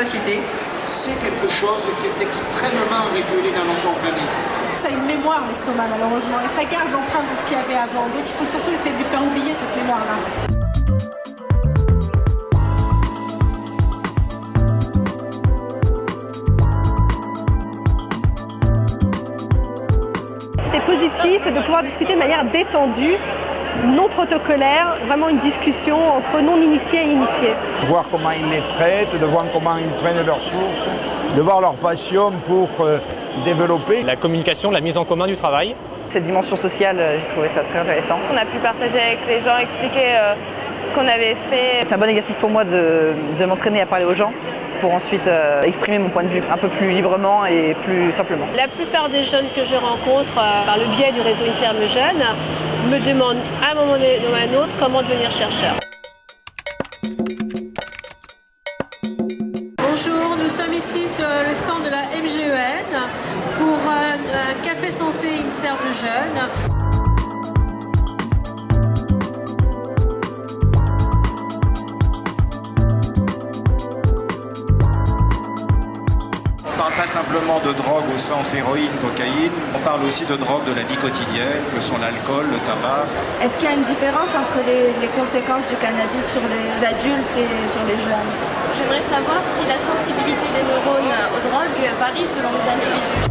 société. C'est quelque chose qui est extrêmement régulé dans notre organisme. Ça a une mémoire, l'estomac, malheureusement, et ça garde l'empreinte de ce qu'il y avait avant. Donc il faut surtout essayer de lui faire oublier cette mémoire-là. C'était positif de pouvoir discuter de manière détendue, non protocolaire, vraiment une discussion entre non-initiés et initiés. Voir comment ils les traitent, de voir comment ils prennent leurs sources, de voir leur passion pour développer. La communication, la mise en commun du travail. Cette dimension sociale, j'ai trouvé ça très intéressant. On a pu partager avec les gens, expliquer ce qu'on avait fait. C'est un bon exercice pour moi de m'entraîner à parler aux gens pour ensuite exprimer mon point de vue un peu plus librement et plus simplement. La plupart des jeunes que je rencontre par le biais du réseau INSERM Jeunes me demandent à un moment donné ou à un autre comment devenir chercheur. Bonjour, nous sommes ici sur le stand de la MGEN pour un café santé INSERM Jeunes. On ne parle pas simplement de drogue au sens héroïne, cocaïne, on parle aussi de drogue de la vie quotidienne, que sont l'alcool, le tabac. Est-ce qu'il y a une différence entre les conséquences du cannabis sur les adultes et sur les jeunes? J'aimerais savoir si la sensibilité des neurones aux drogues varie selon les individus.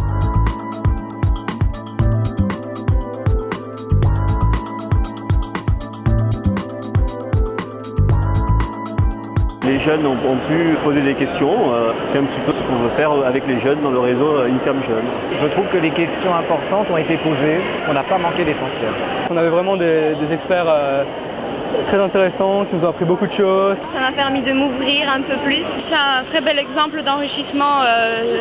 Les jeunes ont pu poser des questions, c'est un petit peu ce qu'on veut faire avec les jeunes dans le réseau INSERM Jeunes. Je trouve que les questions importantes ont été posées, on n'a pas manqué l'essentiel. On avait vraiment des experts très intéressants qui nous ont appris beaucoup de choses. Ça m'a permis de m'ouvrir un peu plus. C'est un très bel exemple d'enrichissement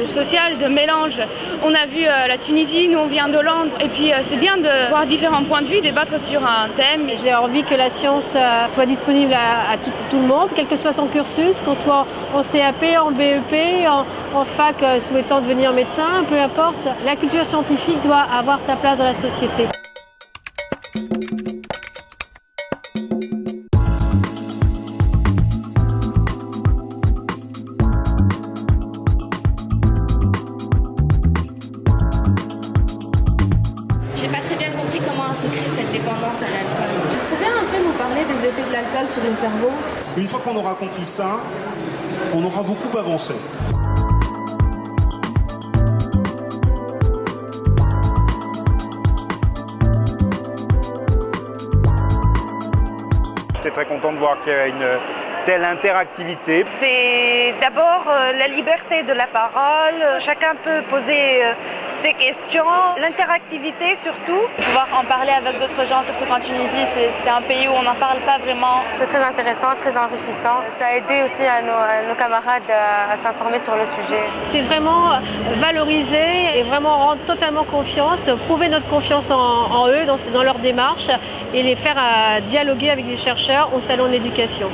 social, de mélange. On a vu la Tunisie, nous on vient d'Hollande, et puis c'est bien de voir différents points de vue, débattre sur un thème. J'ai envie que la science soit disponible à tout le monde, quel que soit son cursus, qu'on soit en CAP, en BEP, en fac souhaitant devenir médecin, peu importe. La culture scientifique doit avoir sa place dans la société. J'ai pas très bien compris comment se crée cette dépendance à l'alcool. Vous pouvez un peu nous parler des effets de l'alcool sur le cerveau? Une fois qu'on aura compris ça, on aura beaucoup avancé. J'étais très content de voir qu'il y avait une telle interactivité. C'est d'abord la liberté de la parole, chacun peut poser ses questions, l'interactivité surtout. Pouvoir en parler avec d'autres gens, surtout qu'en Tunisie, c'est un pays où on n'en parle pas vraiment. C'est très intéressant, très enrichissant. Ça a aidé aussi à nos camarades à s'informer sur le sujet. C'est vraiment valoriser et vraiment rendre totalement confiance, prouver notre confiance en eux, dans leur démarche et les faire dialoguer avec les chercheurs au salon de l'éducation.